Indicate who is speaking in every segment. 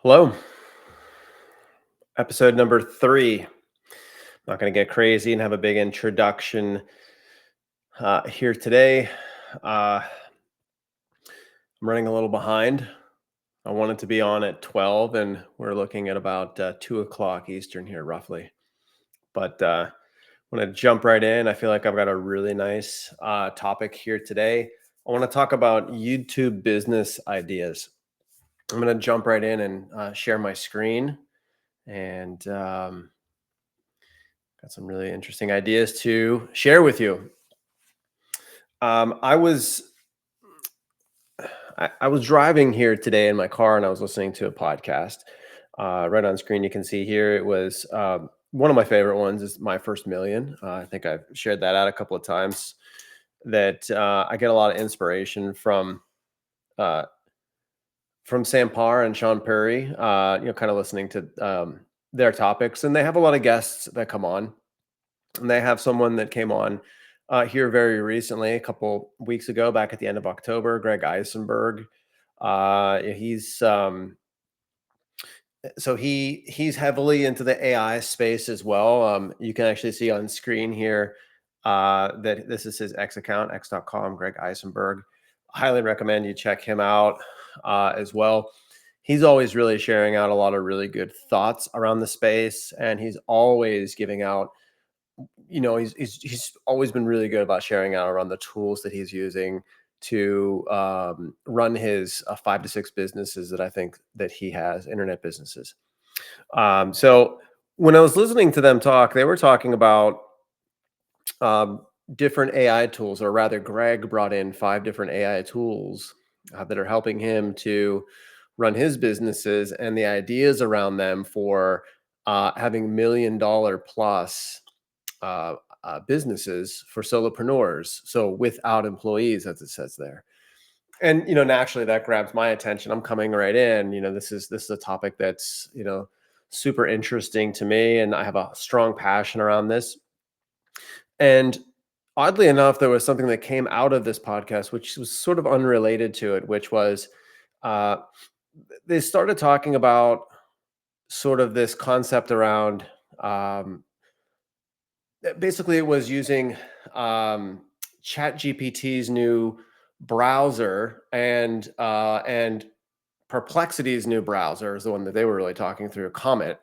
Speaker 1: Hello, episode number 3. Not going to get crazy and have a big introduction here today. I'm running a little behind. I wanted to be on at 12, and we're looking at about 2 o'clock Eastern here, roughly. But I'm going to jump right in. I feel like I've got a really nice topic here today. I want to talk about YouTube business ideas. I'm going to jump right in and share my screen and got some really interesting ideas to share with you. I was I was driving here today in my car, and I was listening to a podcast. Right on screen, you can see here it was one of my favorite ones is My First Million. I think I've shared that out a couple of times. That I get a lot of inspiration uh, from Sam Parr and Sean Perry. Kind of listening to their topics, and they have a lot of guests that come on. And they have someone that came on here very recently, a couple weeks ago, back at the end of October, Greg Eisenberg. He's so he's heavily into the AI space as well. You can actually see on screen here that this is his X account, x.com, Greg Eisenberg. Highly recommend you check him out as well. He's always really sharing out a lot of really good thoughts around the space, and he's always giving out he's always been really good about sharing out around the tools that he's using to run his 5 to 6 businesses that I think that he has, internet businesses. So when I was listening to them talk, they were talking about um, different AI tools, or rather, Greg brought in 5 different AI tools that are helping him to run his businesses and the ideas around them for having $1 million plus uh, businesses for solopreneurs. So without employees, as it says there. And naturally, that grabs my attention. I'm coming right in. This is a topic that's super interesting to me, and I have a strong passion around this. And oddly enough, there was something that came out of this podcast, which was sort of unrelated to it, which was uh, they started talking about sort of this concept around um, basically it was using um, ChatGPT's new browser and Perplexity's new browser is the one that they were really talking through, Comet,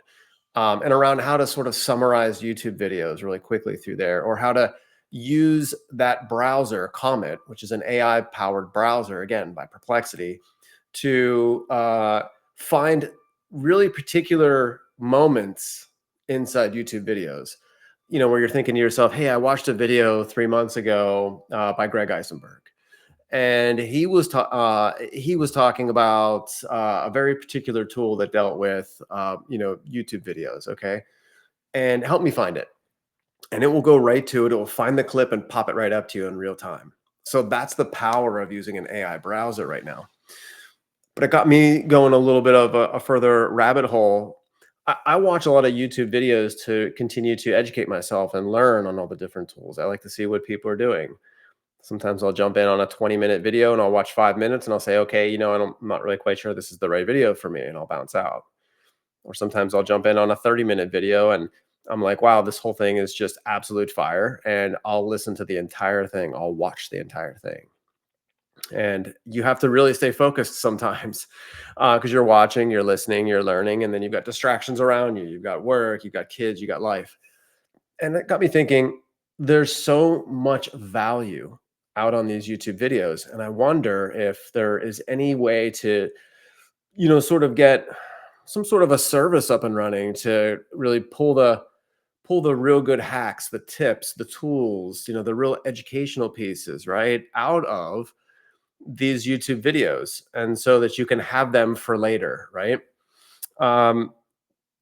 Speaker 1: and around how to sort of summarize YouTube videos really quickly through there, or how to use that browser, Comet, which is an AI powered browser, again by Perplexity, to find really particular moments inside YouTube videos. Where you're thinking to yourself, "Hey, I watched a video 3 months ago by Greg Eisenberg, and he was talking about a very particular tool that dealt with YouTube videos, okay, and help me find it, and it will go right to it. It will find the clip and pop it right up to you in real time. So that's the power of using an AI browser right now. But it got me going a little bit of a further rabbit hole. I watch a lot of YouTube videos to continue to educate myself and learn on all the different tools. I like to see what people are doing. Sometimes I'll jump in on a 20-minute video and I'll watch 5 minutes and I'll say, okay, I'm not really quite sure this is the right video for me, and I'll bounce out. Or sometimes I'll jump in on a 30-minute video and I'm like, wow, this whole thing is just absolute fire. And I'll listen to the entire thing. I'll watch the entire thing. And you have to really stay focused sometimes because you're watching, you're listening, you're learning, and then you've got distractions around you. You've got work, you've got kids, you got life. And that got me thinking, there's so much value out on these YouTube videos. And I wonder if there is any way to, sort of get some sort of a service up and running to really pull the real good hacks, the tips, the tools, the real educational pieces, right, out of these YouTube videos, and so that you can have them for later, right? Um,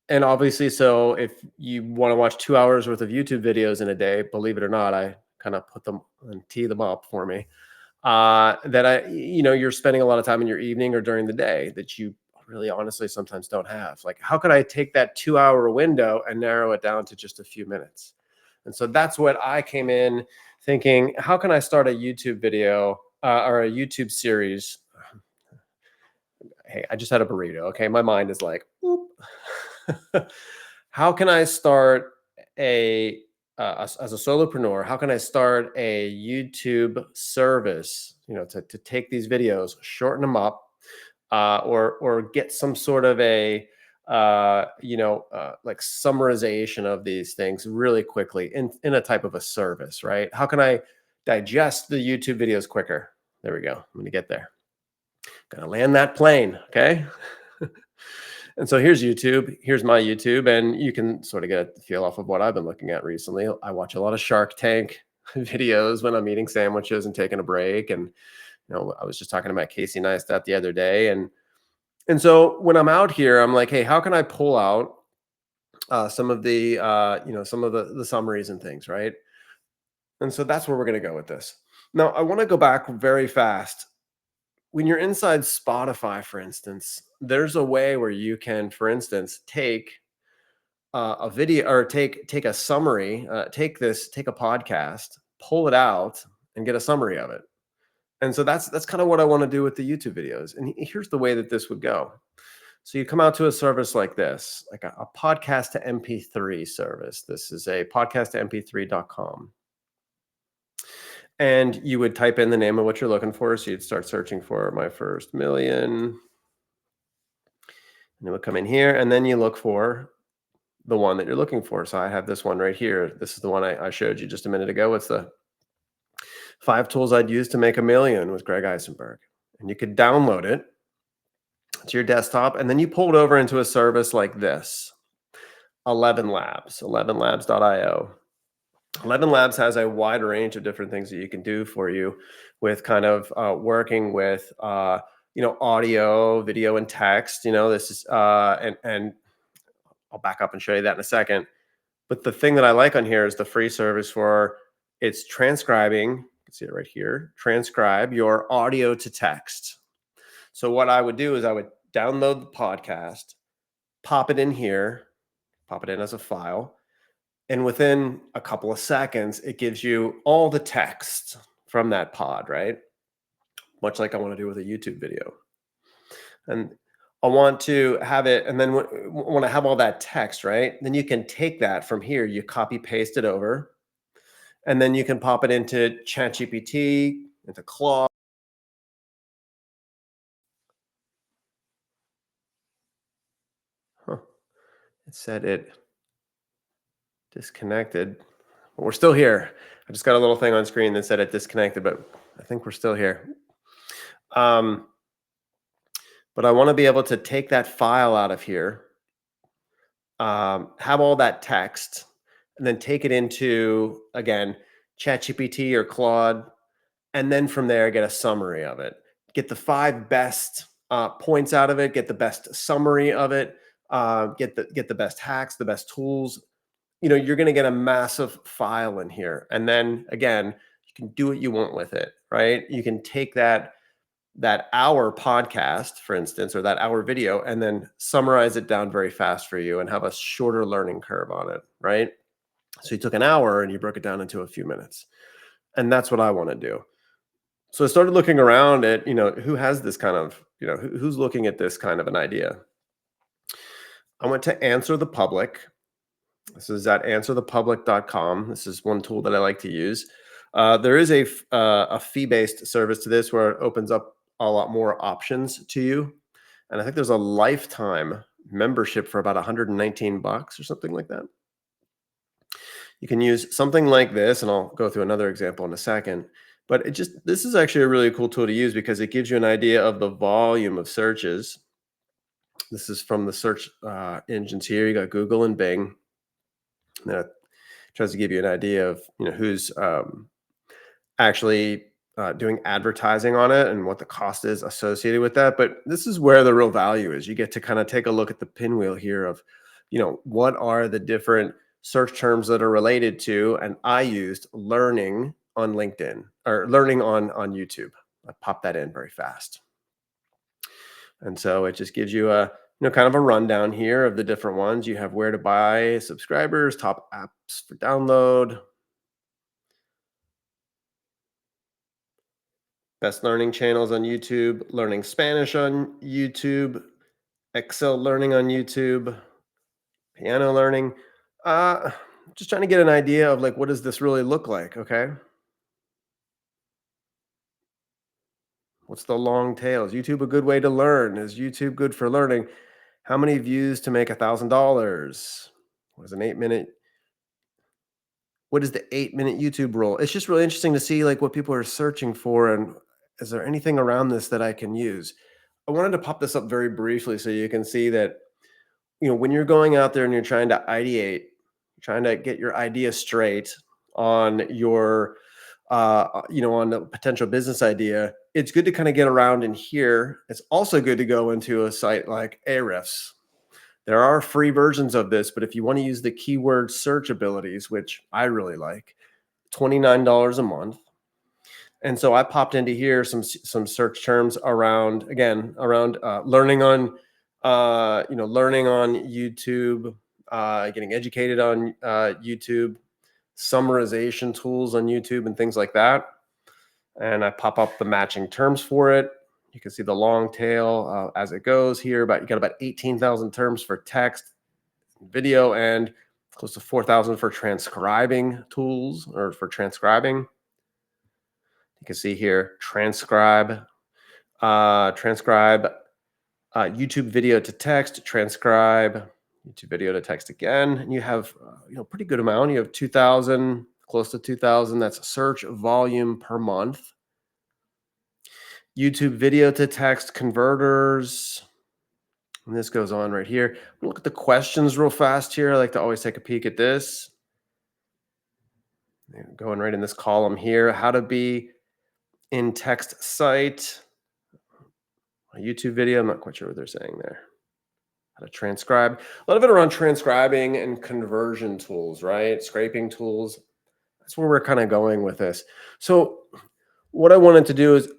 Speaker 1: and obviously, so if you want to watch 2 hours worth of YouTube videos in a day, believe it or not, I kind of put them and tee them up for me. You're spending a lot of time in your evening or during the day that you really honestly sometimes don't have. Like, how could I take that 2 hour window and narrow it down to just a few minutes? And so that's what I came in thinking, how can I start a YouTube video or a YouTube series? hey, I just had a burrito. Okay, my mind is like, "Boop." How can I start a as a solopreneur? How can I start a YouTube service? To take these videos, shorten them up, or get some sort of a like summarization of these things really quickly in a type of a service, right? How can I digest the YouTube videos quicker? There we go. I'm going to get there. Gonna land that plane, okay? And so here's YouTube. Here's my YouTube, and you can sort of get a feel off of what I've been looking at recently. I watch a lot of Shark Tank videos when I'm eating sandwiches and taking a break. And I was just talking about Casey Neistat the other day, and so when I'm out here, I'm like, hey, how can I pull out some of the some of the summaries and things, right? And so that's where we're going to go with this. Now, I want to go back very fast. When you're inside Spotify, for instance, there's a way where you can, for instance, take a video or take a summary, take a podcast, pull it out, and get a summary of it. And so that's kind of what I want to do with the YouTube videos. And here's the way that this would go. So you come out to a service like this, like a podcast to MP3 service. This is a podcast to MP3.com. And you would type in the name of what you're looking for. So you'd start searching for my first million. And it would come in here. And then you look for the one that you're looking for. So I have this one right here. This is the one I showed you just a minute ago. It's the 5 tools I'd use to make a million with Greg Eisenberg. And you could download it to your desktop. And then you pull it over into a service like this, 11 Labs, 11labs.io. 11 Labs has a wide range of different things that you can do for you with kind of working with, audio, video, and text. This is, and I'll back up and show you that in a second. But the thing that I like on here is the free service for it's transcribing. You can see it right here. Transcribe your audio to text. So what I would do is I would download the podcast, pop it in here, pop it in as a file. And within a couple of seconds, it gives you all the text from that pod, right? Much like I want to do with a YouTube video. And I want to have it, and then when I have all that text, right? Then you can take that from here, you copy paste it over, and then you can pop it into ChatGPT, into Claude. Huh. It said it disconnected. But we're still here. I just got a little thing on screen that said it disconnected, but I think we're still here. But I want to be able to take that file out of here, have all that text, and then take it into, again, ChatGPT or Claude, and then from there get a summary of it. Get the 5 best points out of it. Get the best summary of it. Get the best hacks, the best tools. You're going to get a massive file in here, and then again, you can do what you want with it, right? You can take that hour podcast, for instance, or that hour video, and then summarize it down very fast for you and have a shorter learning curve on it, right? So you took an hour and you broke it down into a few minutes. And that's what I want to do. So I started looking around at, who has this kind of, who's looking at this kind of an idea. I went to Answer the Public. This is at answerthepublic.com. This is one tool that I like to use. There is a fee-based service to this where it opens up a lot more options to you. And I think there's a lifetime membership for about $119 or something like that. You can use something like this, and I'll go through another example in a second. But this is actually a really cool tool to use because it gives you an idea of the volume of searches. This is from the search engines here. You got Google and Bing. That tries to give you an idea of who's actually doing advertising on it and what the cost is associated with that. But this is where the real value is. You get to kind of take a look at the pinwheel here of, what are the different search terms that are related to, and I used learning on LinkedIn or learning on YouTube. I popped that in very fast. And so it just gives you a, kind of a rundown here of the different ones. You have where to buy, subscribers, top apps for download, Best learning channels on YouTube, learning Spanish on YouTube, Excel learning on YouTube, piano learning. Uh, just trying to get an idea of like, what does this really look like? Okay. What's the long tail? Is YouTube a good way to learn? Is YouTube good for learning? How many views to make $1,000? What is an 8 minute? What is the 8 minute YouTube rule? It's just really interesting to see like what people are searching for, and is there anything around this that I can use? I wanted to pop this up very briefly so you can see that, when you're going out there and you're trying to ideate, trying to get your idea straight on your, on a potential business idea, it's good to kind of get around in here. It's also good to go into a site like Ahrefs. There are free versions of this, but if you want to use the keyword search abilities, which I really like, $29 a month. And so I popped into here some search terms around, again, around learning on learning on YouTube, getting educated on YouTube, summarization tools on YouTube, and things like that. And I pop up the matching terms for it. You can see the long tail as it goes here. But you got about 18,000 terms for text, video, and close to 4,000 for transcribing tools, or for transcribing. You can see here, transcribe YouTube video to text, transcribe YouTube video to text again. And you have, pretty good amount. You have 2,000, close to 2,000. That's search volume per month. YouTube video to text converters. And this goes on right here. Look at the questions real fast here. I like to always take a peek at this. Going right in this column here, how to be in text site. A YouTube video, I'm not quite sure what they're saying there. How to transcribe. A lot of it around transcribing and conversion tools, right? Scraping tools. That's where we're kind of going with this. So what I wanted to do is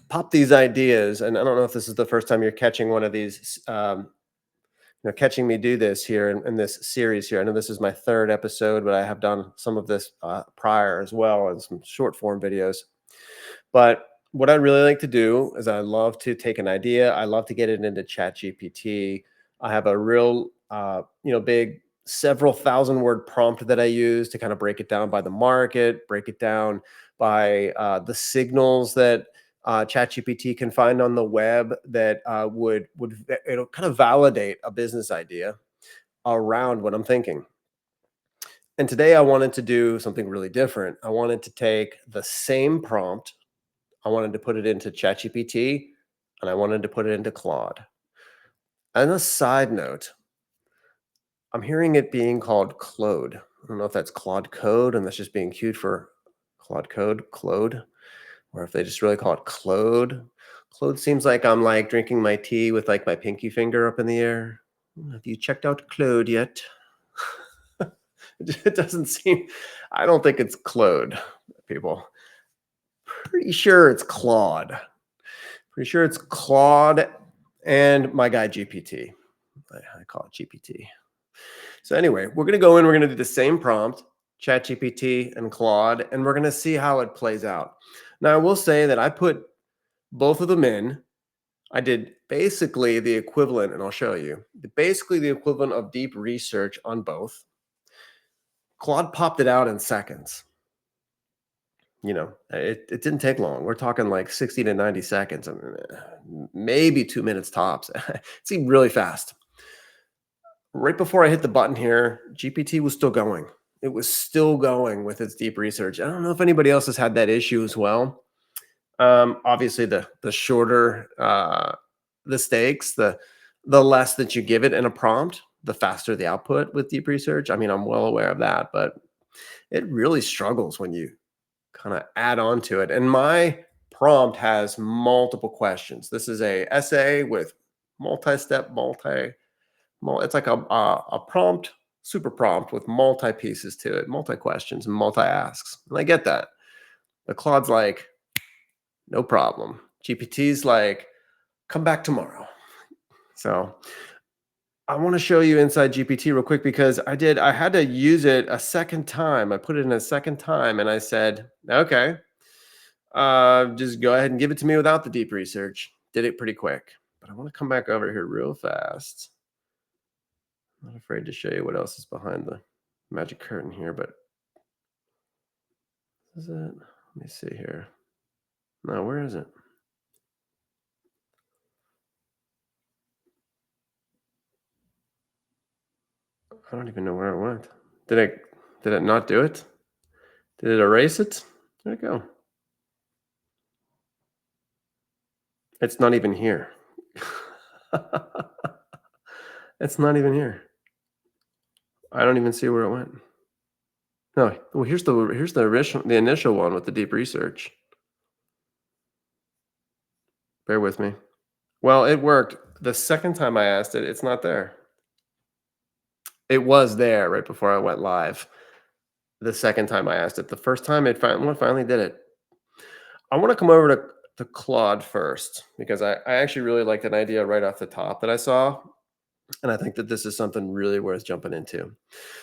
Speaker 1: pop these ideas, and I don't know if this is the first time you're catching one of these, catching me do this here in this series here. I know this is my third episode, but I have done some of this prior as well, and some short form videos. But what I really like to do is I love to take an idea. I love to get it into ChatGPT. I have a real, big several thousand word prompt that I use to kind of break it down by the market, break it down by the signals that ChatGPT can find on the web that would it'll kind of validate a business idea around what I'm thinking. And today I wanted to do something really different. I wanted to take the same prompt, I wanted to put it into ChatGPT, and I wanted to put it into Claude. And a side note, I'm hearing it being called Claude. I don't know if that's Claude Code and that's just being cute for Claude, or if they just really call it Claude. Claude seems like I'm like drinking my tea with like my pinky finger up in the air. Have you checked out Claude yet? It doesn't seem, I don't think it's Claude, people. Pretty sure it's Claude. Pretty sure it's Claude and my guy GPT. I call it GPT. So anyway, we're going to go in, we're going to do the same prompt, ChatGPT and Claude, and we're going to see how it plays out. Now, I will say that I put both of them in. I did basically the equivalent, and I'll show you, basically the equivalent of deep research on both. Claude popped it out in seconds. It didn't take long. We're talking like 60 to 90 seconds, maybe 2 minutes tops. It seemed really fast. Right before I hit the button here, GPT was still going. It was still going with its deep research. I don't know if anybody else has had that issue as well. Obviously, the shorter the stakes, the less that you give it in a prompt, the faster the output with deep research. I mean, I'm well aware of that, but it really struggles when you kind of add on to it. And my prompt has multiple questions. This is a essay with multi-step, it's like a prompt, super prompt with multi pieces to it, multi questions and multi asks. And I get that. But Claude's like, no problem. GPT's like, come back tomorrow. So I want to show you inside GPT real quick because I had to use it a second time. I put it in a second time and I said, okay, Just go ahead and give it to me without the deep research. Did it pretty quick. But I want to come back over here real fast. Not afraid to show you what else is behind the magic curtain here, but is it? Let me see here. No, where is it? I don't even know where it went. Did it not do it? Did it erase it? Where'd it go? It's not even here. It's not even here. I don't even see where it went. No, well, here's the initial one with the deep research. Bear with me. Well, it worked. The second time I asked it, it's not there. It was there right before I went live. The second time I asked it. The first time finally did it. I want to come over to Claude first because I actually really liked an idea right off the top that I saw. And I think that this is something really worth jumping into.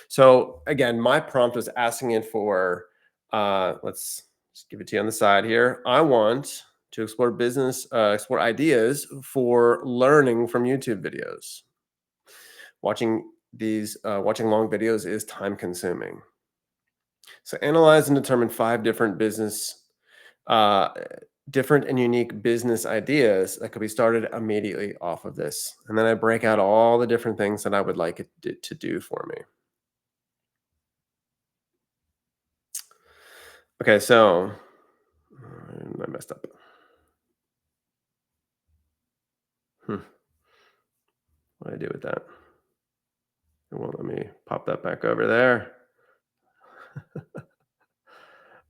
Speaker 1: So again, my prompt was asking it for let's just give it to you on the side here. I want to explore ideas for learning from YouTube videos. Watching long videos is time consuming. So analyze and determine five uh, different and unique business ideas that could be started immediately off of this. And then I break out all the different things that I would like it to do for me. Okay, so I messed up. Hmm, what do I do with that? It won't let me pop that back over there.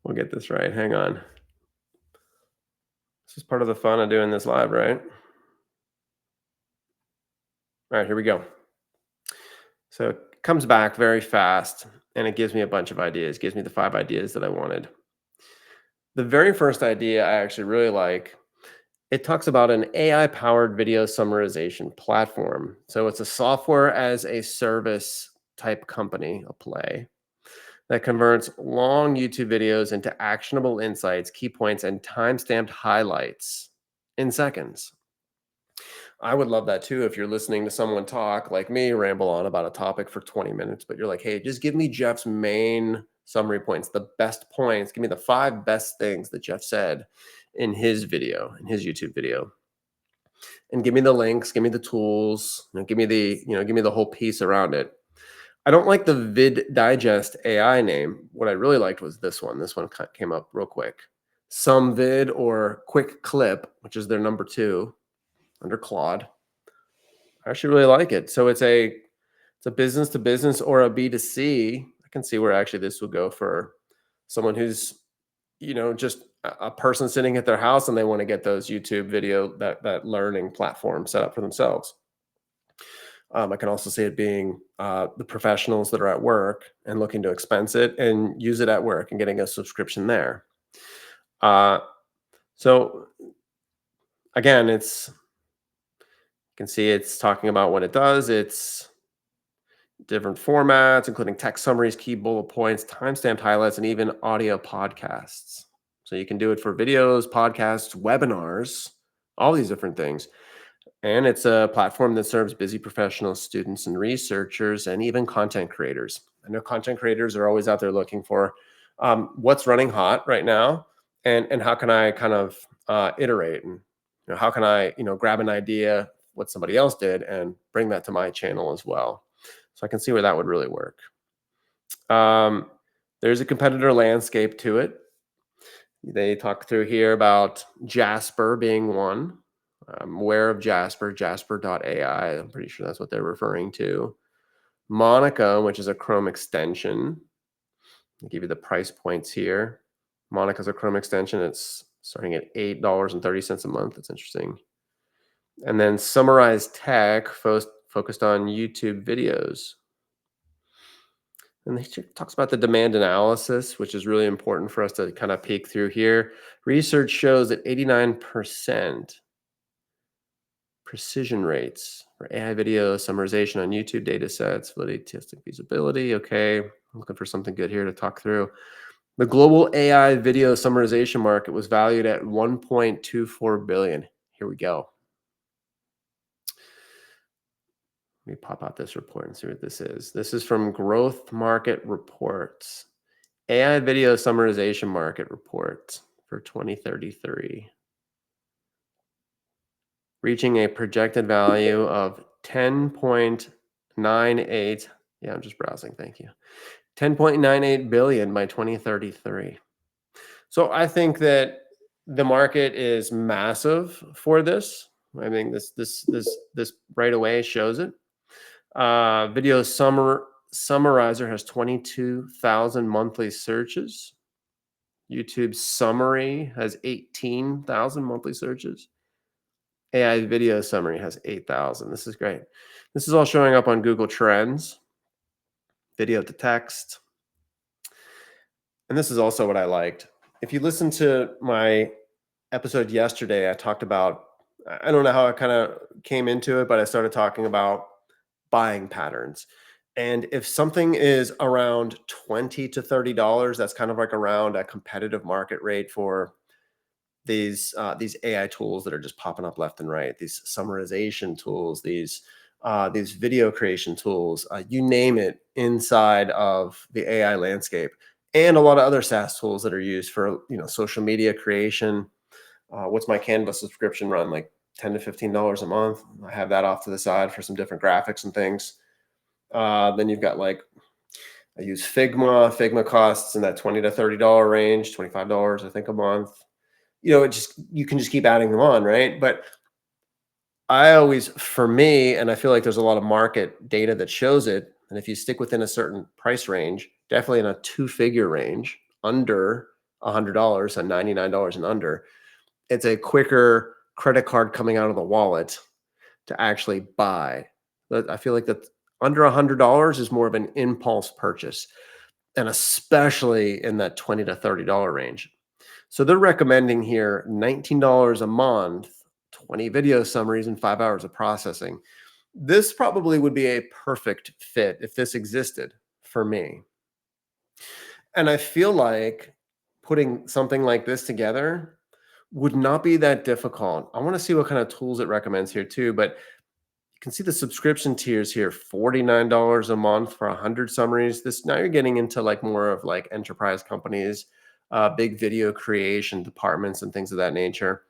Speaker 1: We'll get this right. Hang on. This is part of the fun of doing this live, right? All right, here we go. So it comes back very fast and it gives me a bunch of ideas, gives me the five ideas that I wanted. The very first idea I actually really like. It talks about an AI powered video summarization platform. So it's a software as a service type company, a play that converts long YouTube videos into actionable insights, key points, and time-stamped highlights in seconds. I would love that too if you're listening to someone talk like me, ramble on about a topic for 20 minutes, but you're like, hey, just give me Jeff's main summary points, the best points. Give me the five best things that Jeff said in his video, in his YouTube video. And give me the links, give me the tools, give me the whole piece around it. I don't like the Vid Digest AI name. What I really liked was this one. This one came up real quick. Some Vid or Quick Clip, which is their number two under Claude. I actually really like it. So it's a business to business or a B2C. I can see where actually this would go for someone who's just a person sitting at their house and they want to get those YouTube video that learning platform set up for themselves. I can also see it being the professionals that are at work and looking to expense it and use it at work and getting a subscription there. Uh, so again, you can see it's talking about what it does. It's different formats, including text summaries, key bullet points, timestamped highlights, and even audio podcasts. So you can do it for videos, podcasts, webinars, all these different things. And it's a platform that serves busy professionals, students, and researchers, and even content creators. I know content creators are always out there looking for what's running hot right now, and how can I kind of iterate, and how can I grab an idea what somebody else did and bring that to my channel as well. So I can see where that would really work. Um, there's a competitor landscape to it. They talk through here about Jasper being one. I'm aware of Jasper, jasper.ai. I'm pretty sure that's what they're referring to. Monica, which is a Chrome extension. I'll give you the price points here. Monica's a Chrome extension. It's starting at $8.30 a month. That's interesting. And then Summarize Tech, focused on YouTube videos. And he talks about the demand analysis, which is really important for us to kind of peek through here. Research shows that 89% precision rates for AI video summarization on YouTube data sets, validity testing feasibility. Okay, I'm looking for something good here to talk through. The global AI video summarization market was valued at 1.24 billion. Here we go. Let me pop out this report and see what this is. This is from Growth Market Reports. AI video summarization market report for 2033. Reaching a projected value of 10.98. Yeah, I'm just browsing. Thank you. 10.98 billion by 2033. So I think that the market is massive for this. I think this right away shows it. Video summarizer has 22,000 monthly searches. YouTube summary has 18,000 monthly searches. AI video summary has 8,000. This is great. This is all showing up on Google Trends, video to text. And this is also what I liked. If you listen to my episode yesterday, I talked about, I don't know how I kind of came into it, but I started talking about buying patterns. And if something is around $20 to $30, that's kind of like around a competitive market rate for these AI tools that are just popping up left and right. These summarization tools, these video creation tools, you name it, inside of the AI landscape, and a lot of other SaaS tools that are used for social media creation. What's my Canva subscription run, like $10 to $15 a month? I have that off to the side for some different graphics and things. Then you've got, like, I use Figma. Figma costs in that $20 to $30 range, $25 I think a month. You can just keep adding them on, right? But I always, for me, and I feel like there's a lot of market data that shows it, and if you stick within a certain price range, definitely in a two-figure range, under $100 and $99 and under, it's a quicker credit card coming out of the wallet to actually buy. But I feel like that under $100 is more of an impulse purchase, and especially in that $20 to $30 range. So they're recommending here $19 a month, 20 video summaries, and 5 hours of processing. This probably would be a perfect fit if this existed for me. And I feel like putting something like this together would not be that difficult. I want to see what kind of tools it recommends here too, but you can see the subscription tiers here, $49 a month for 100 summaries. Now you're getting into like more of like enterprise companies, big video creation departments and things of that nature.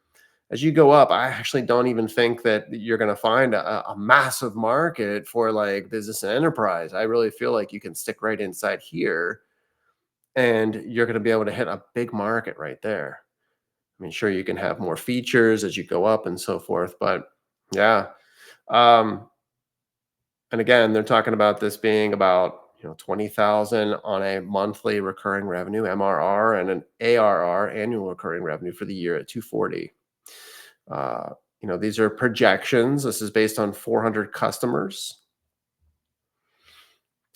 Speaker 1: As you go up, I actually don't even think that you're going to find a massive market for like business and enterprise. I really feel like you can stick right inside here and you're going to be able to hit a big market right there. I mean, sure, you can have more features as you go up and so forth, but yeah. Um, and again, they're talking about this being about 20,000 on a monthly recurring revenue (MRR) and an ARR, annual recurring revenue, for the year at 240. These are projections. This is based on 400 customers.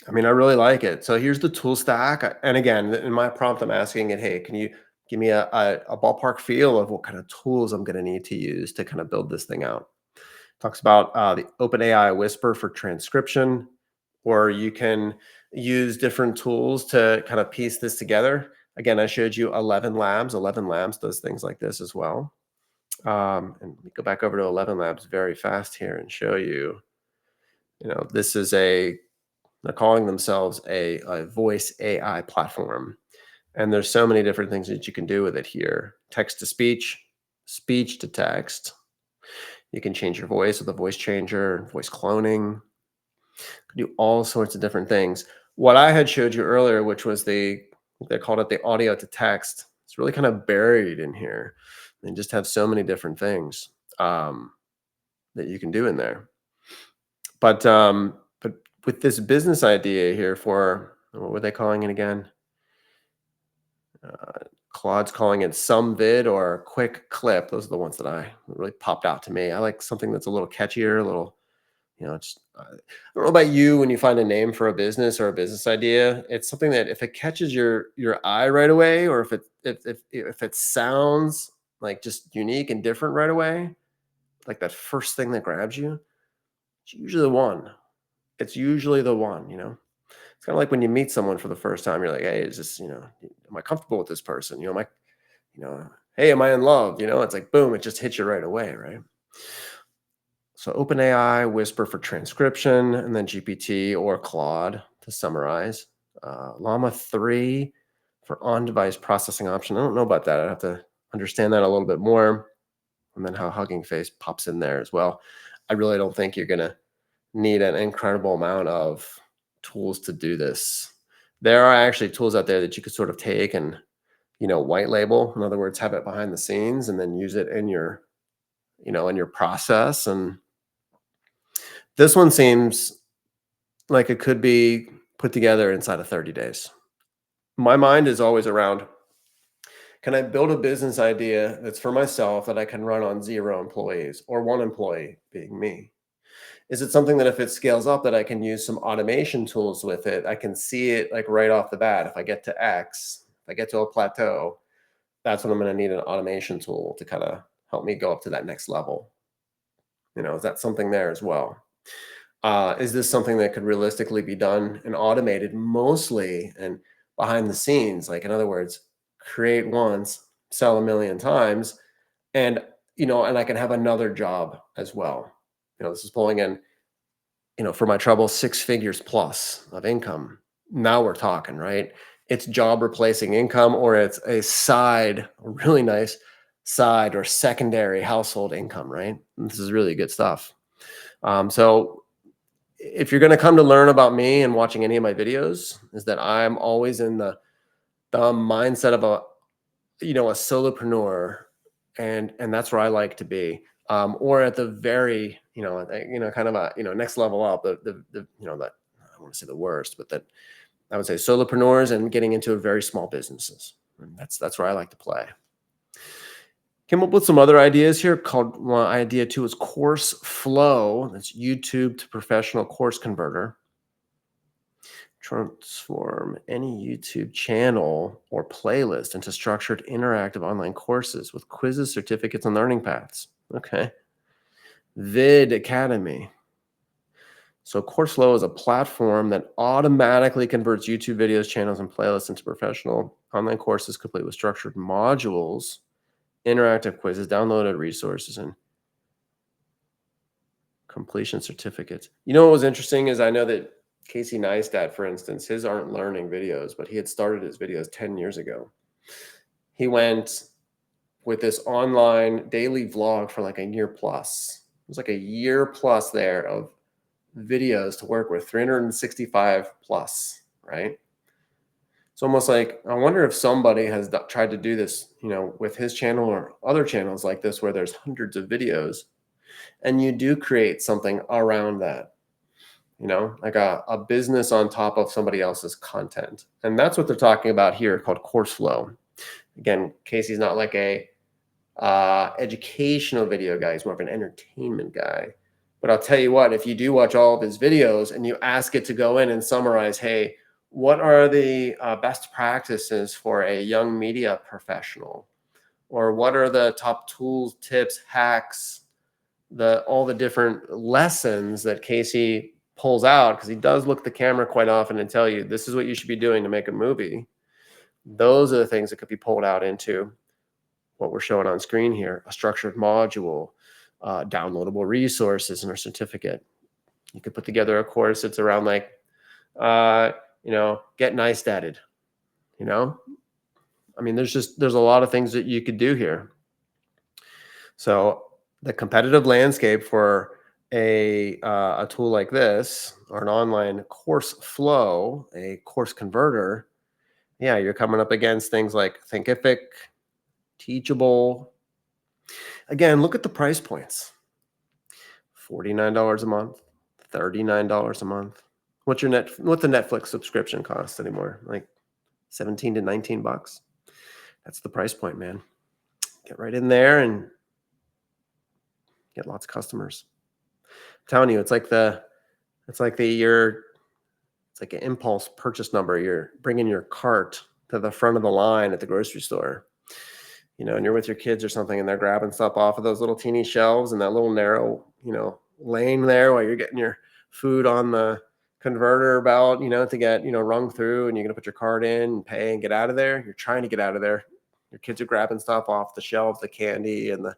Speaker 1: I mean, I really like it. So here's the tool stack. And again, in my prompt, I'm asking it, hey, can you give me a ballpark feel of what kind of tools I'm going to need to use to kind of build this thing out? Talks about the OpenAI Whisper for transcription, or you can use different tools to kind of piece this together. Again, I showed you 11 Labs. 11 Labs does things like this as well. And let me go back over to 11 Labs very fast here and show you, this is they're calling themselves a voice AI platform. And there's so many different things that you can do with it here. Text to speech, speech to text. You can change your voice with a voice changer, voice cloning, do all sorts of different things. What I had showed you earlier, which was they called it the audio to text. It's really kind of buried in here. And just have so many different things that you can do in there. But with this business idea here for, what were they calling it again? Claude's calling it some vid or quick clip. Those are the ones that really popped out to me. I like something that's a little catchier, a little, I don't know about you. When you find a name for a business or a business idea, it's something that if it catches your eye right away, or if it sounds like just unique and different right away, like that first thing that grabs you, it's usually the one. It's usually the one. It's kind of like when you meet someone for the first time, you're like, hey, is this, am I comfortable with this person? Am I, you know, hey, am I in love? It's like, boom, it just hits you right away, right? So OpenAI, Whisper for transcription, and then GPT or Claude to summarize. Llama 3 for on-device processing option. I don't know about that. I have to understand that a little bit more. And then how Hugging Face pops in there as well. I really don't think you're going to need an incredible amount of tools to do this. There are actually tools out there that you could sort of take and, white label. In other words, have it behind the scenes and then use it in your, in your process. And this one seems like it could be put together inside of 30 days. My mind is always around, can I build a business idea that's for myself that I can run on 0 employees or 1 employee being me? Is it something that if it scales up that I can use some automation tools with it? I can see it like right off the bat. If I get to X, if I get to a plateau, that's when I'm going to need an automation tool to kind of help me go up to that next level. Is that something there as well? Is this something that could realistically be done and automated mostly and behind the scenes? Like, in other words, create once, sell a million times, and and I can have another job as well. This is pulling in, for my trouble, 6 figures plus of income. Now we're talking, right? It's job replacing income, or it's a really nice side or secondary household income, right? And this is really good stuff. So if you're going to come to learn about me and watching any of my videos, is that I'm always in the mindset of a solopreneur, and that's where I like to be. Or at the very, kind of a, next level up, the that I don't want to say the worst, but that I would say solopreneurs and getting into very small businesses. And that's where I like to play. Came up with some other ideas here. Called idea 2 is course flow. That's YouTube to professional course converter. Transform any YouTube channel or playlist into structured interactive online courses with quizzes, certificates, and learning paths. Okay. Vid Academy. So CourseFlow is a platform that automatically converts YouTube videos, channels, and playlists into professional online courses complete with structured modules, interactive quizzes, downloaded resources, and completion certificates. What was interesting is I know that Casey Neistat, for instance, his aren't learning videos, but he had started his videos 10 years ago. He went with this online daily vlog for like a year plus. It was like a year plus there of videos to work with, 365 plus, right? It's almost like, I wonder if somebody has tried to do this, with his channel or other channels like this, where there's hundreds of videos and you do create something around that, like a business on top of somebody else's content. And that's what they're talking about here, called course flow. Again, Casey's not like a educational video guy. He's more of an entertainment guy. But I'll tell you what, if you do watch all of his videos and you ask it to go in and summarize, hey, what are the best practices for a young media professional? Or what are the top tools, tips, hacks, all the different lessons that Casey pulls out, because he does look at the camera quite often and tell you, this is what you should be doing to make a movie. Those are the things that could be pulled out into what we're showing on screen here, a structured module, downloadable resources, and a certificate. You could put together a course that's around like, get nice statted, I mean, there's a lot of things that you could do here. So the competitive landscape for a tool like this, or an online course flow, a course converter, yeah, you're coming up against things like Thinkific, Teachable. Again, look at the price points. $49 a month, $39 a month. What's the Netflix subscription cost anymore? Like 17 to 19 bucks. That's the price point, man. Get right in there and get lots of customers. I'm telling you, it's like an impulse purchase number. You're bringing your cart to the front of the line at the grocery store, and you're with your kids or something, and they're grabbing stuff off of those little teeny shelves in that little narrow, lane there while you're getting your food on the converter belt, to get, rung through, and you're going to put your card in and pay and get out of there. You're trying to get out of there. Your kids are grabbing stuff off the shelves, the candy and the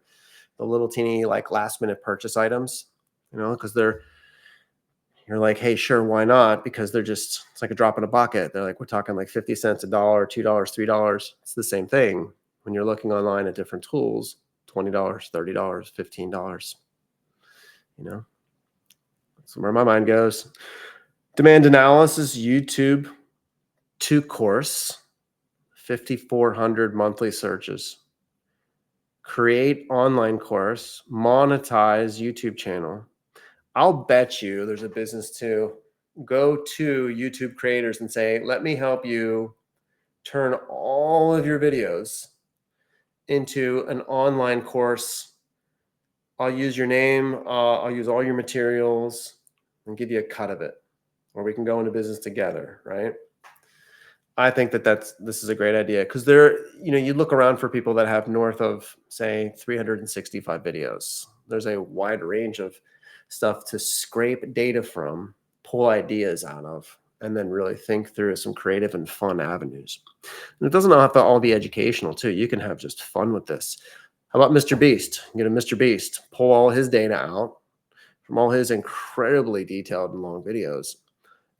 Speaker 1: little teeny like last minute purchase items, because you're like, hey, sure, why not? Because it's like a drop in a bucket. They're like, we're talking like 50 cents, $1, $2, $3. It's the same thing when you're looking online at different tools. $20, $30, $15. That's where my mind goes. Demand analysis, YouTube, 2 course, 5,400 monthly searches. Create online course, monetize YouTube channel. I'll bet you there's a business to go to YouTube creators and say, let me help you turn all of your videos into an online course. I'll use your name, I'll use all your materials and give you a cut of it, or we can go into business together, right? I think this is a great idea, because you look around for people that have north of, say, 365 videos. There's a wide range of stuff to scrape data from, pull ideas out of, and then really think through some creative and fun avenues. And it doesn't have to all be educational too. You can have just fun with this. How about Mr. Beast? Get a Mr. Beast, pull all his data out from all his incredibly detailed and long videos,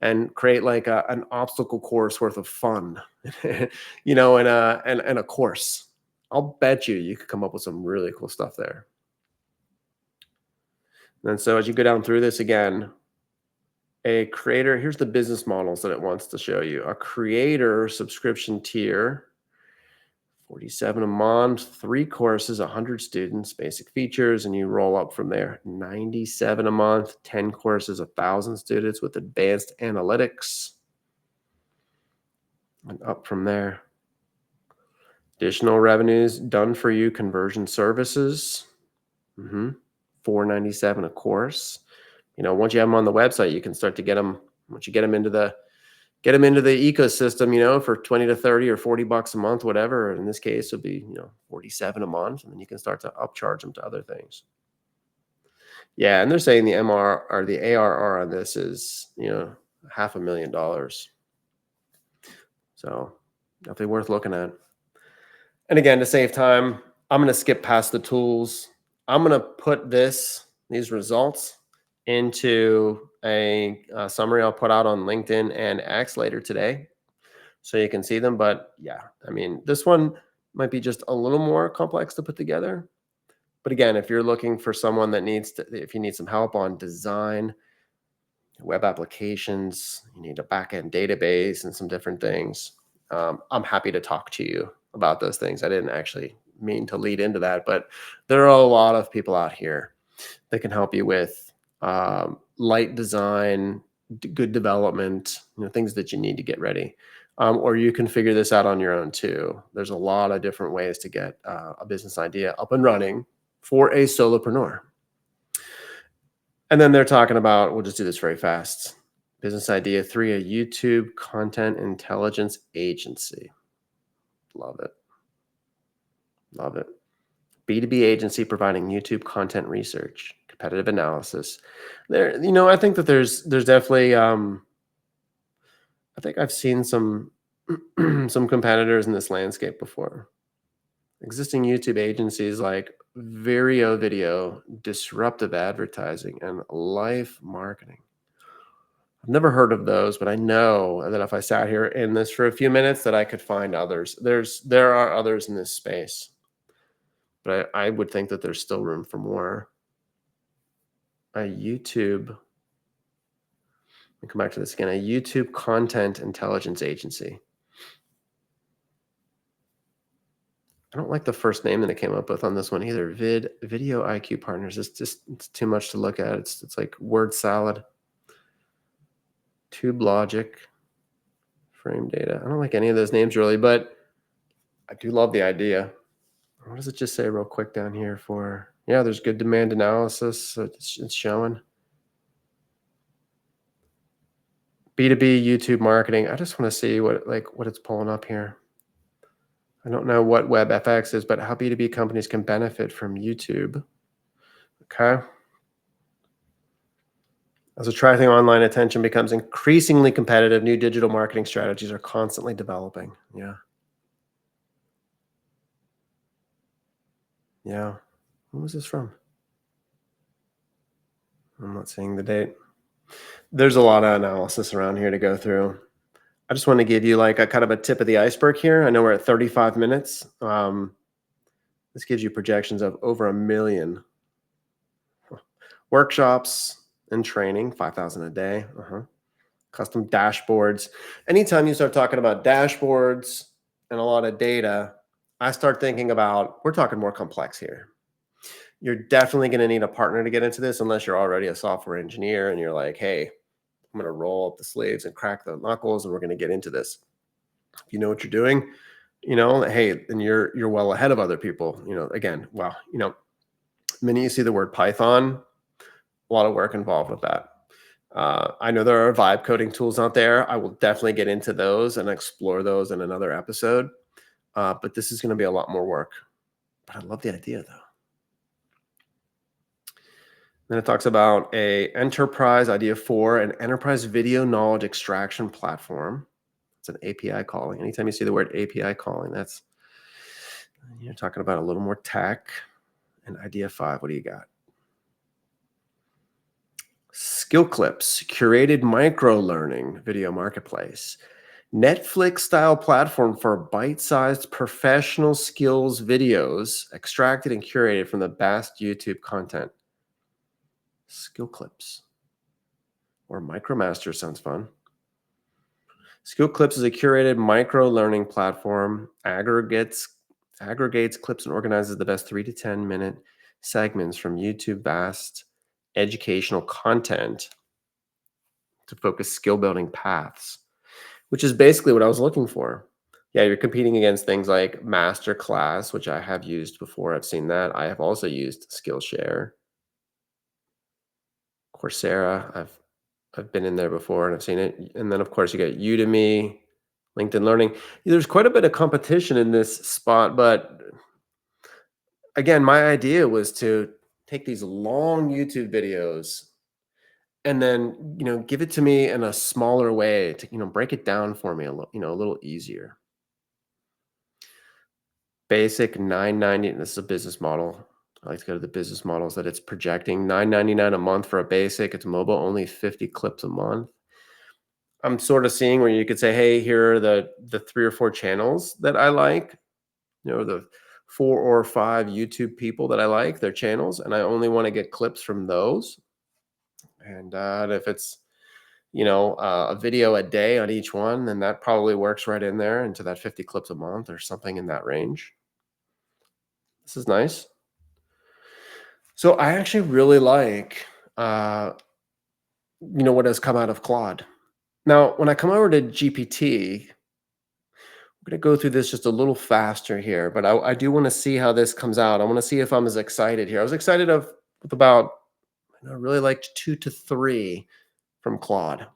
Speaker 1: and create like an obstacle course worth of fun, and a course. I'll bet you could come up with some really cool stuff there. And so as you go down through this again, a creator, here's the business models that it wants to show you. A creator subscription tier, $47 a month, 3 courses, 100 students, basic features, and you roll up from there. $97 a month, 10 courses, 1,000 students with advanced analytics, and up from there. Additional revenues, done for you conversion services, $497 a course. Once you have them on the website, you can start to get them. Once you get them into the ecosystem, for 20 to 30 or $40 a month, whatever. In this case, it'll be, 47 a month, and then you can start to upcharge them to other things. Yeah, and they're saying the MR or the ARR on this is, $500,000. So definitely worth looking at. And again, to save time, I'm going to skip past the tools. I'm going to put these results into a summary I'll put out on LinkedIn and X later today, so you can see them. But yeah, this one might be just a little more complex to put together. But again, if you're looking for someone that if you need some help on design, web applications, you need a backend database and some different things, I'm happy to talk to you about those things. I didn't actually mean to lead into that, but there are a lot of people out here that can help you with light design, good development, things that you need to get ready. Or you can figure this out on your own too. There's a lot of different ways to get a business idea up and running for a solopreneur. And then they're talking about, we'll just do this very fast. Business idea 3, a YouTube content intelligence agency. Love it. Love it. B2B agency providing YouTube content research, competitive analysis. There, I think that there's definitely, I think I've seen some some competitors in this landscape before. Existing YouTube agencies like Vireo Video, disruptive advertising, and life marketing. I've never heard of those, but I know that if I sat here in this for a few minutes, that I could find others. There are others in this space, but I would think that there's still room for more. A YouTube, let me come back to this again, a YouTube content intelligence agency. I don't like the first name that it came up with on this one either. Video IQ Partners. It's too much to look at. It's like word salad. Tube Logic, Frame Data. I don't like any of those names really, but I do love the idea. What does it just say real quick down here for? Yeah, there's good demand analysis. So it's showing. B2B YouTube marketing. I just want to see what it's pulling up here. I don't know what WebFX is, but how B2B companies can benefit from YouTube. Okay. As attracting online attention becomes increasingly competitive, new digital marketing strategies are constantly developing. Yeah. Yeah. Who was this from? I'm not seeing the date. There's a lot of analysis around here to go through. I just want to give you like a kind of a tip of the iceberg here. I know we're at 35 minutes. This gives you projections of over 1 million workshops and training, 5,000 a day. Custom dashboards. Anytime you start talking about dashboards and a lot of data, I start thinking about we're talking more complex here. You're definitely going to need a partner to get into this unless you're already a software engineer and you're like, hey, I'm going to roll up the sleeves and crack the knuckles and we're going to get into this. If you know what you're doing, hey, then you're well ahead of other people. Again, wow, the minute you see the word Python, a lot of work involved with that. I know there are vibe coding tools out there. I will definitely get into those and explore those in another episode. But this is going to be a lot more work. But I love the idea though. Then it talks about a enterprise idea for an enterprise video knowledge extraction platform. It's an API calling. Anytime you see the word API calling, that's you're talking about a little more tech. And idea 5, what do you got? Skill Clips, curated micro learning video marketplace. Netflix style platform for bite-sized professional skills videos extracted and curated from the best YouTube content. Skill Clips or Micromaster sounds fun. Skill Clips is a curated micro learning platform, aggregates clips and organizes the best 3 to 10 minute segments from YouTube vast educational content to focus skill building paths, which is basically what I was looking for. Yeah, you're competing against things like Masterclass, which I have used before. I've seen that. I have also used Skillshare, Coursera. I've been in there before and I've seen it. And then of course you got Udemy, LinkedIn Learning. There's quite a bit of competition in this spot, but again, my idea was to take these long YouTube videos and then, give it to me in a smaller way to, break it down for me a little easier. Basic 9.90. This is a business model. I like to go to the business models that it's projecting 9.99 a month for a basic. It's mobile only, 50 clips a month. I'm sort of seeing where you could say, hey, here are the 3 or 4 channels that I like, the 4 or 5 YouTube people that I like, their channels, and I only want to get clips from those. And if it's, a video a day on each one, then that probably works right in there into that 50 clips a month or something in that range. This is nice. So I actually really like, what has come out of Claude. Now, when I come over to GPT, I'm going to go through this just a little faster here, but I do want to see how this comes out. I want to see if I'm as excited here. I was excited with about, I really liked 2 to 3 from Claude.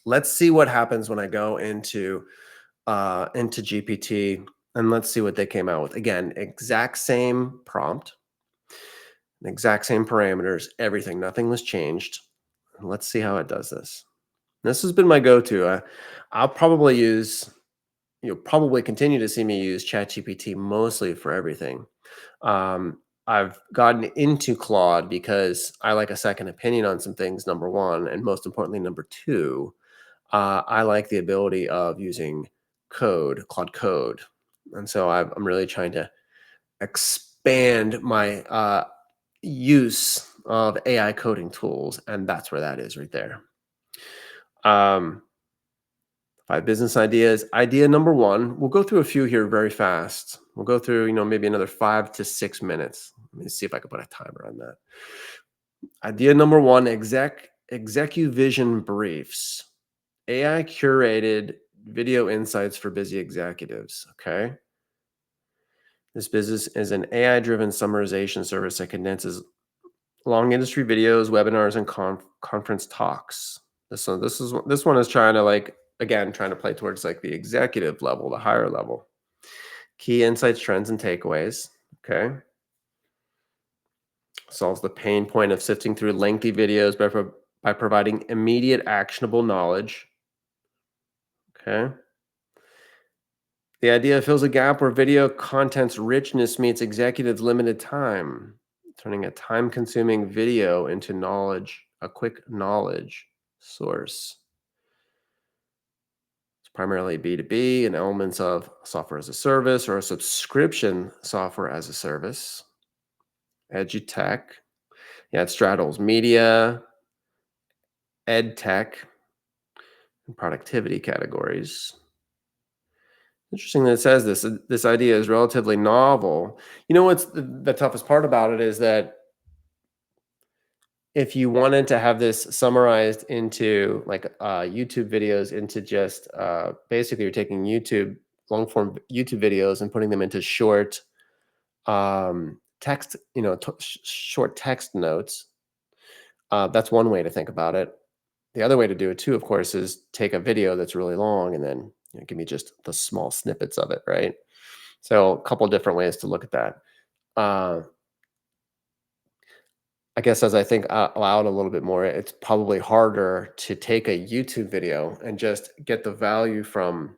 Speaker 1: Let's see what happens when I go into GPT, and let's see what they came out with. Again, exact same prompt, exact same parameters, everything, nothing was changed. Let's see how it does this. This has been my go-to. I'll probably you'll probably continue to see me use ChatGPT mostly for everything. I've gotten into Claude because I like a second opinion on some things, number one, and most importantly, number two, I like the ability of using Claude Code. And so I'm really trying to expand my use of AI coding tools. And that's where that is right there. 5 business ideas. Idea number 1, we'll go through a few here very fast. We'll go through, maybe another 5 to 6 minutes. Let me see if I can put a timer on that. Idea number 1, execuvision briefs. AI curated video insights for busy executives. Okay. This business is an AI-driven summarization service that condenses long industry videos, webinars, and conference talks. This one is trying to trying to play towards like the executive level, the higher level. Key insights, trends, and takeaways. Okay. Solves the pain point of sifting through lengthy videos by providing immediate actionable knowledge. Okay. The idea fills a gap where video content's richness meets executives' limited time, turning a time consuming video into knowledge, a quick knowledge source. It's primarily B2B and elements of software as a service or a subscription software as a service. Edutech. Yeah, it straddles media, ed tech, and productivity categories. Interesting that it says this. This idea is relatively novel. You know what's the toughest part about it is that if you wanted to have this summarized into like YouTube videos into just basically you're taking long form YouTube videos and putting them into short text, short text notes. That's one way to think about it. The other way to do it too, of course, is take a video that's really long and then give me just the small snippets of it, right? So a couple different ways to look at that. Uh, I guess as I think out loud a little bit more, it's probably harder to take a YouTube video and just get the value from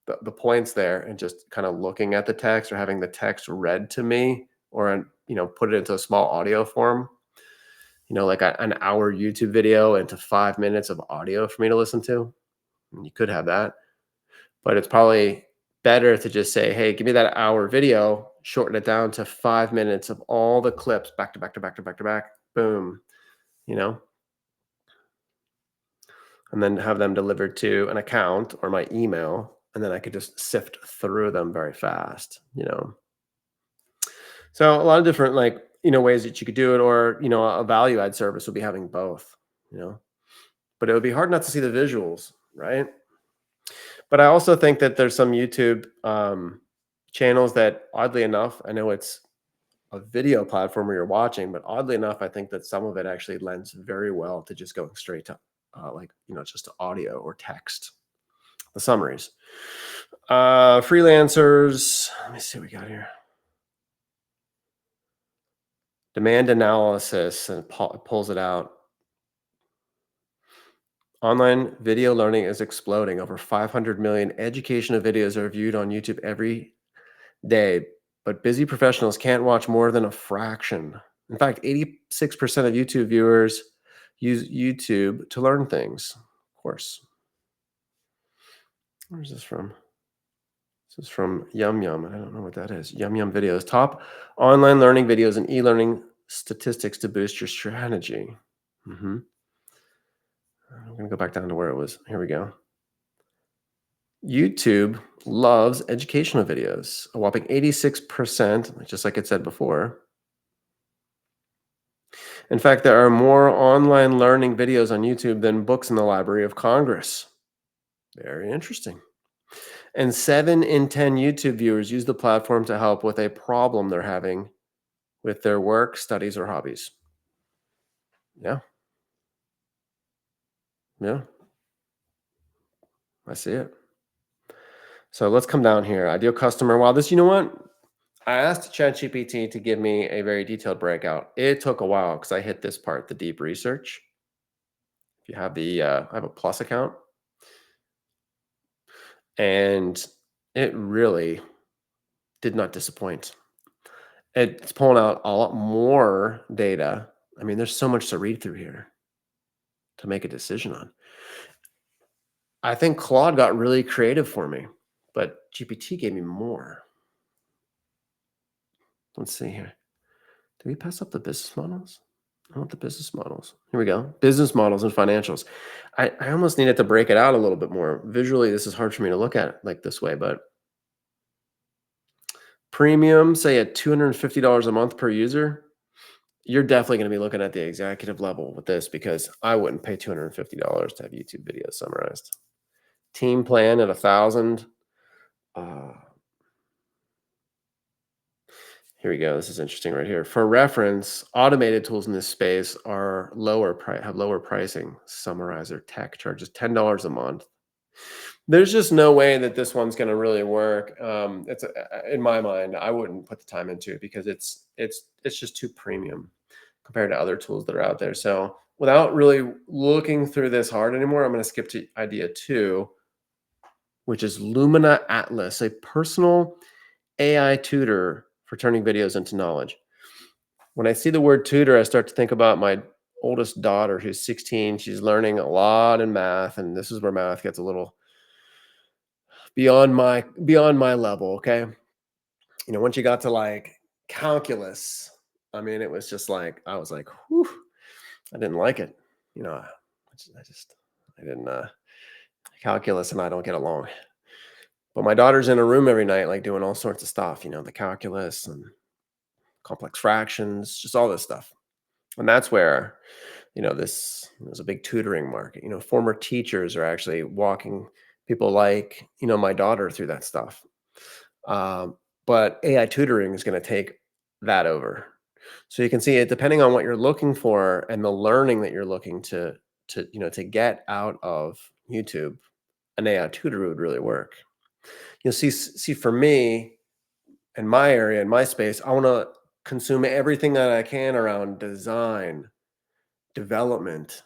Speaker 1: the points there and just kind of looking at the text or having the text read to me or, put it into a small audio form, like an hour YouTube video into 5 minutes of audio for me to listen to. And you could have that, but it's probably better to just say, hey, give me that hour video, shorten it down to 5 minutes of all the clips back to back to back to back to back. Boom. you know, and then have them delivered to an account or my email, and then I could just sift through them very fast. So a lot of different ways that you could do it, or a value add service would be having both, you know. But it would be hard not to see the visuals, right? But I also think that there's some YouTube channels that, oddly enough, I know it's a video platform where you're watching, but oddly enough, I think that some of it actually lends very well to just going straight to just to audio or text, the summaries. Freelancers, let me see what we got here. Demand analysis, and pulls it out. Online video learning is exploding. Over 500 million educational videos are viewed on YouTube every day, but busy professionals can't watch more than a fraction. In fact, 86% of YouTube viewers use YouTube to learn things. Of course. Where's this from? This is from Yum Yum. I don't know what that is. Yum Yum videos. Top online learning videos and e-learning statistics to boost your strategy. I'm going to go back down to where it was. Here we go. YouTube loves educational videos. A whopping 86%, just like it said before. In fact, there are more online learning videos on YouTube than books in the Library of Congress. Very interesting. And 7 in 10 YouTube viewers use the platform to help with a problem they're having with their work, studies, or hobbies. Yeah. Yeah. I see it. So let's come down here. Ideal customer. Wow, you know what? I asked ChatGPT to give me a very detailed breakout. It took a while because I hit this part, the deep research. If you have I have a Plus account, and it really did not disappoint. It's pulling out a lot more data. I mean, there's so much to read through here to make a decision on. I think Claude got really creative for me, but GPT gave me more. Let's see here. Did we pass up the business models? I want the business models. Here we go. Business models and financials. I almost needed to break it out a little bit more. Visually, this is hard for me to look at like this way, but premium, say at $250 a month per user, you're definitely going to be looking at the executive level with this, because I wouldn't pay $250 to have YouTube videos summarized. Team plan at 1,000. Here we go. This is interesting right here. For reference, automated tools in this space are have lower pricing. Summarizer Tech charges $10 a month. There's just no way that this one's going to really work. In my mind, I wouldn't put the time into it because it's just too premium compared to other tools that are out there. So without really looking through this hard anymore, I'm going to skip to idea 2, which is Lumina Atlas, a personal AI tutor for turning videos into knowledge. When I see the word tutor, I start to think about my oldest daughter who's 16. She's learning a lot in math, and this is where math gets a little beyond my level, okay? Once you got to like calculus, I mean, it was just like I was like, whew, I didn't like it. I didn't calculus and I don't get along. But my daughter's in a room every night, like doing all sorts of stuff, the calculus and complex fractions, just all this stuff. And that's where, there's a big tutoring market. Former teachers are actually walking people like, my daughter through that stuff. Um, but AI tutoring is going to take that over. So you can see it depending on what you're looking for and the learning that you're looking to get out of YouTube. An AI tutor would really work. See for me in my area, in my space, I want to consume everything that I can around design, development,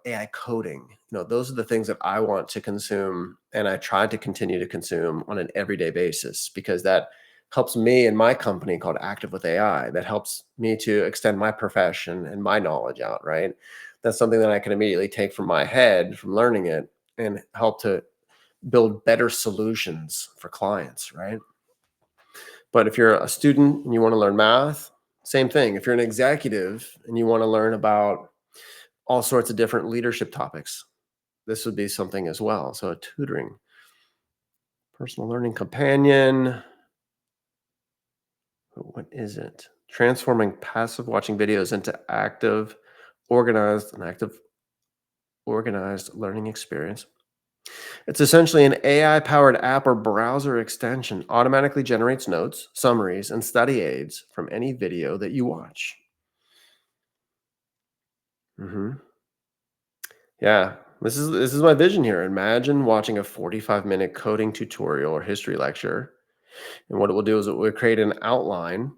Speaker 1: AI coding. Those are the things that I want to consume, and I try to continue to consume on an everyday basis because that helps me and my company called Active with AI. That helps me to extend my profession and my knowledge out, right? That's something that I can immediately take from my head from learning it and help to build better solutions for clients, right? But if you're a student and you want to learn math, same thing. If you're an executive and you want to learn about all sorts of different leadership topics, this would be something as well. So a tutoring, personal learning companion. What is it? Transforming passive watching videos into active organized learning experience. It's essentially an AI powered app or browser extension, automatically generates notes, summaries, and study aids from any video that you watch. hmm Yeah, this is my vision here. Imagine watching a 45-minute coding tutorial or history lecture, and what it will do is it will create an outline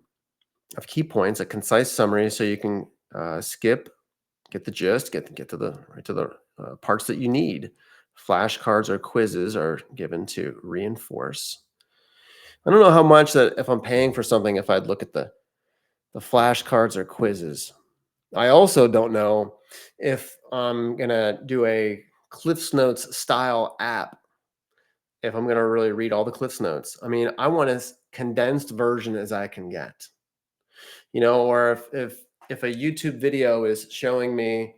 Speaker 1: of key points, a concise summary, so you can skip, get the gist, get to the parts that you need. Flashcards or quizzes are given to reinforce. I don't know how much that if I'm paying for something, if I'd look at the flashcards or quizzes. I also don't know if I'm gonna do a Cliffs Notes style app, if I'm gonna really read all the Cliffs Notes. I mean, I want as condensed version as I can get. Or if a YouTube video is showing me,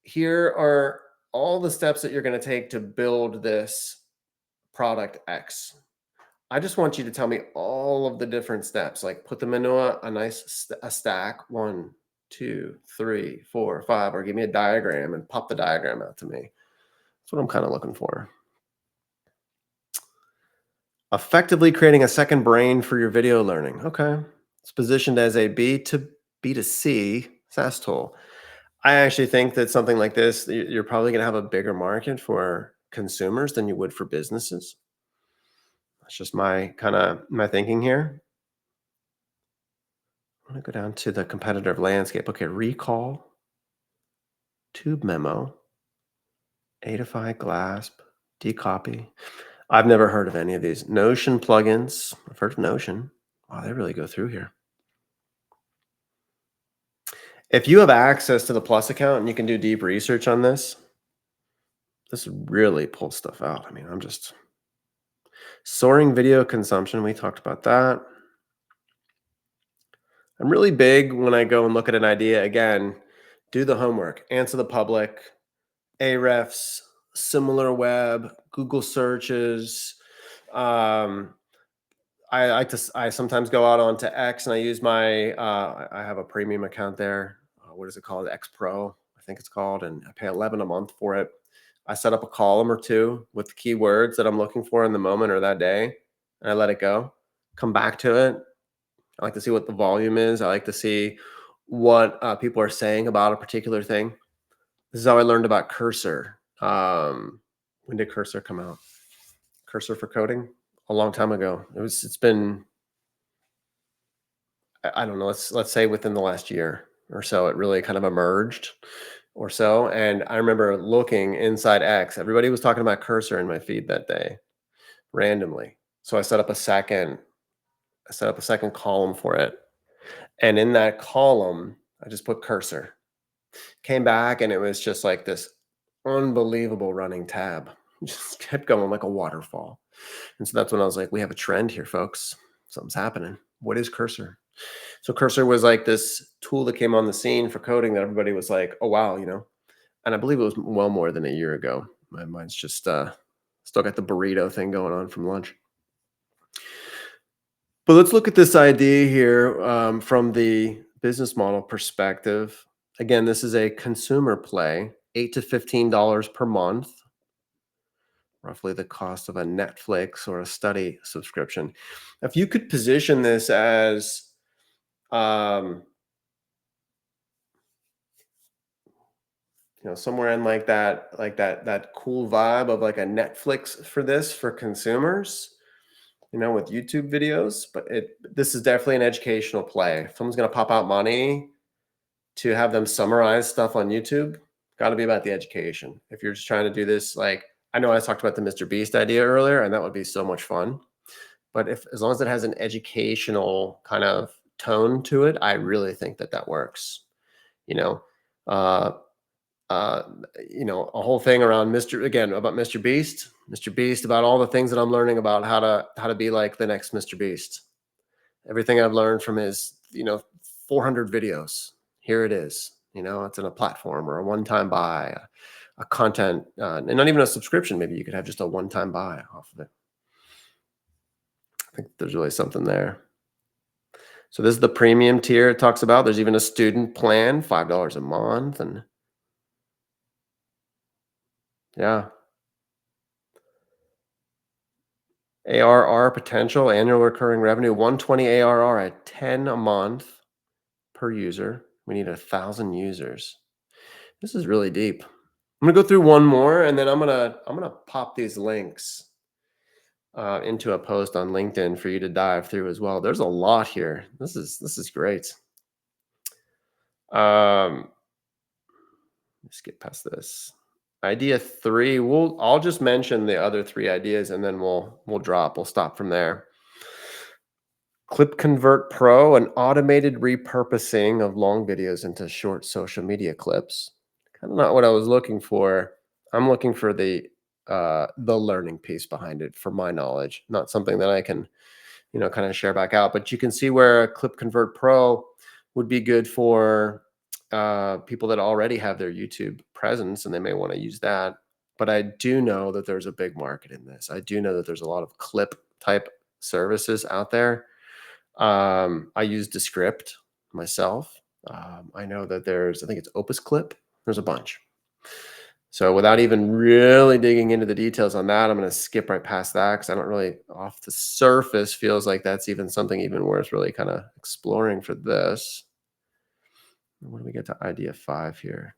Speaker 1: here are all the steps that you're gonna take to build this product X. I just want you to tell me all of the different steps, like put them into a nice a stack, 1, 2, 3, 4, 5, or give me a diagram and pop the diagram out to me. That's what I'm kind of looking for. Effectively creating a second brain for your video learning. Okay. It's positioned as a B2C SaaS tool. I actually think that something like this, you're probably going to have a bigger market for consumers than you would for businesses. That's just my thinking here. I'm going to go down to the competitive landscape. Okay, Recall, Tube Memo, Adify, Glasp, Decopy. I've never heard of any of these. Notion plugins. I've heard of Notion. Wow, they really go through here. If you have access to the Plus account and you can do deep research on this really pulls stuff out. I mean, I'm just soaring video consumption. We talked about that. I'm really big when I go and look at an idea. Again, do the homework, answer the public, Ahrefs, similar web, Google searches. Um, I sometimes go out onto X and I use my I have a premium account there. What is it called? X Pro, I think it's called, and I pay 11 a month for it. I set up a column or two with keywords that I'm looking for in the moment or that day, and I let it go. Come back to it. I like to see what the volume is. I like to see what people are saying about a particular thing. This is how I learned about Cursor. When did Cursor come out? Cursor for coding? A long time ago. It's been, I don't know, let's say within the last year. or so, it really kind of emerged or so. And I remember looking inside X, everybody was talking about Cursor in my feed that day randomly. So I set up a second column for it. And in that column, I just put Cursor. Came back and it was just like this unbelievable running tab. Just kept going like a waterfall. And so that's when I was like, we have a trend here, folks. Something's happening. What is Cursor? So Cursor was like this tool that came on the scene for coding that everybody was like, oh wow, And I believe it was well more than a year ago. My mind's just still got the burrito thing going on from lunch. But let's look at this idea here from the business model perspective. Again, this is a consumer play, $8 to $15 per month, roughly the cost of a Netflix or a study subscription. If you could position this as um, somewhere in like that cool vibe of like a Netflix for this for consumers, with YouTube videos, but this is definitely an educational play. If someone's going to pop out money to have them summarize stuff on YouTube, got to be about the education. If you're just trying to do this, like I know I talked about the Mr. Beast idea earlier, and that would be so much fun. But if as long as it has an educational kind of tone to it, I really think that that works. You know, uh, uh, a whole thing around Mr. Beast, Mr. Beast, about all the things that I'm learning about how to be like the next Mr. Beast. Everything I've learned from his 400 videos. Here it is. It's in a platform or a one-time buy, a content, and not even a subscription. Maybe you could have just a one-time buy off of it. I think there's really something there. So this is the premium tier it talks about. There's even a student plan, $5 a month, and yeah, ARR potential, annual recurring revenue, 120 ARR at 10 a month per user. We need 1,000 users. This is really deep. I'm gonna go through one more, and then I'm gonna pop these links into a post on LinkedIn for you to dive through as well. There's a lot here. This is great. Let's get past this. Idea 3. I'll just mention the other 3 ideas, and then we'll stop from there. Clip Convert Pro, an automated repurposing of long videos into short social media clips. Kind of not what I was looking for. I'm looking for the learning piece behind it, for my knowledge, not something that I can, kind of share back out. But you can see where Clip Convert Pro would be good for people that already have their YouTube presence and they may want to use that. But I do know that there's a big market in this. I do know that there's a lot of clip type services out there. I use Descript myself. I know that I think it's Opus Clip. There's a bunch. So without even really digging into the details on that, I'm going to skip right past that because I don't really, off the surface, feels like that's even something even worth really kind of exploring for this. When do we get to idea 5 here?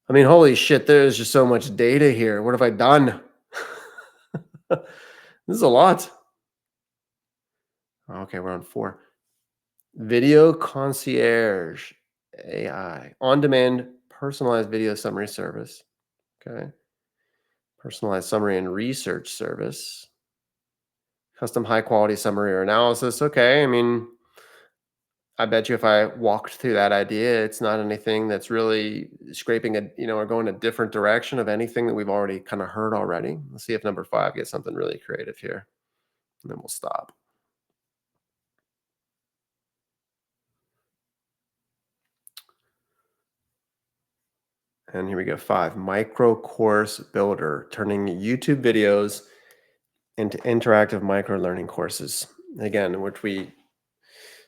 Speaker 1: I mean, holy shit, there's just so much data here. What have I done? This is a lot. Okay, we're on 4. Video concierge AI, on-demand personalized video summary service. Okay. Personalized summary and research service. Custom high quality summary or analysis. Okay. I mean, I bet you if I walked through that idea, it's not anything that's really scraping or going a different direction of anything that we've already kind of heard already. Let's see if number 5 gets something really creative here. And then we'll stop. And here we go. 5, micro course builder, turning YouTube videos into interactive micro learning courses. Again, which we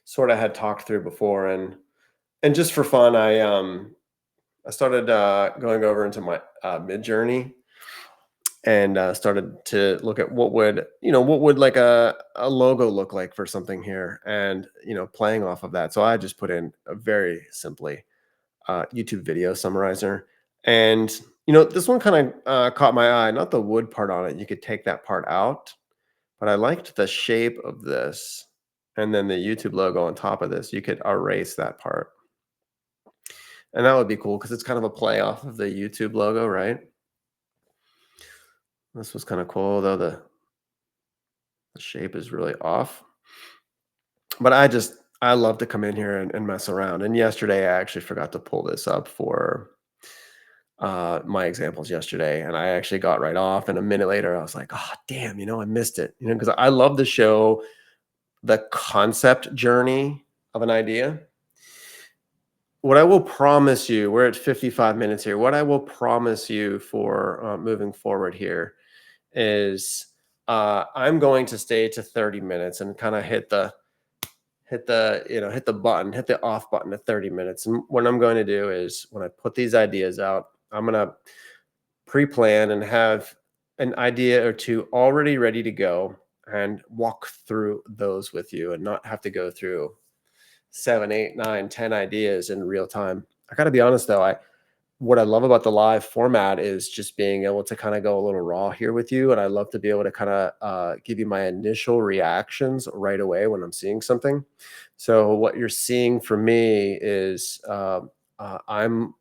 Speaker 1: sort of had talked through before. And just for fun, I started going over into my mid journey and started to look at what would like a logo look like for something here, and playing off of that. So I just put in a very simply YouTube video summarizer. And this one kind of caught my eye. Not the wood part on it. You could take that part out, but I liked the shape of this. And then the YouTube logo on top of this. You could erase that part. And that would be cool because it's kind of a play off of the YouTube logo, right? This was kind of cool, though the shape is really off. But I love to come in here and mess around. And yesterday I actually forgot to pull this up for my examples yesterday, and I actually got right off. And a minute later, I was like, "Oh, damn! I missed it." Because I love to show the concept journey of an idea. What I will promise you, we're at 55 minutes here. What I will promise you for moving forward here is I'm going to stay to 30 minutes and kind of hit the button, hit the off button at 30 minutes. And what I'm going to do is when I put these ideas out, I'm going to pre-plan and have an idea or two already ready to go and walk through those with you and not have to go through 7, 8, 9, 10 ideas in real time. I got to be honest though, what I love about the live format is just being able to kind of go a little raw here with you. And I love to be able to kind of give you my initial reactions right away when I'm seeing something. So what you're seeing from me is I'm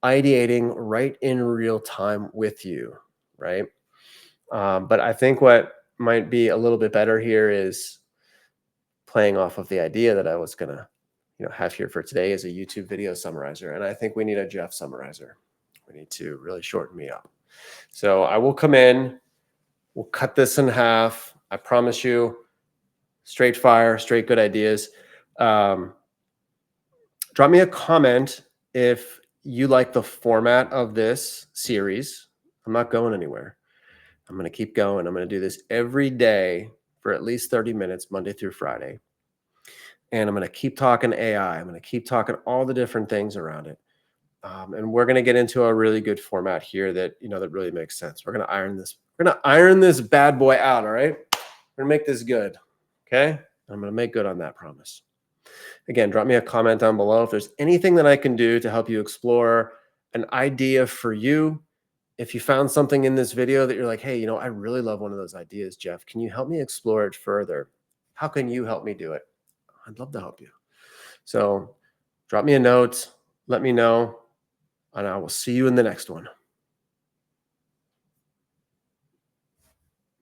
Speaker 1: ideating right in real time with you, right? But I think what might be a little bit better here is playing off of the idea that I was gonna, have here for today is a YouTube video summarizer, and I think we need a Geoff summarizer. We need to really shorten me up. So I will come in, we'll cut this in half. I promise you, straight fire, straight good ideas. Um, Drop me a comment if you like the format of this series. I'm not going anywhere. I'm going to keep going. I'm going to do this every day for at least 30 minutes, Monday through Friday. And I'm going to keep talking AI. I'm going to keep talking all the different things around it. And we're going to get into a really good format here that, that really makes sense. We're going to iron this. We're going to iron this bad boy out. All right. We're going to make this good. Okay. I'm going to make good on that promise. Again, drop me a comment down below if there's anything that I can do to help you explore an idea for you. If you found something in this video that you're like, hey, I really love one of those ideas, Geoff, can you help me explore it further? How can you help me do it? I'd love to help you. So drop me a note, let me know, and I will see you in the next one.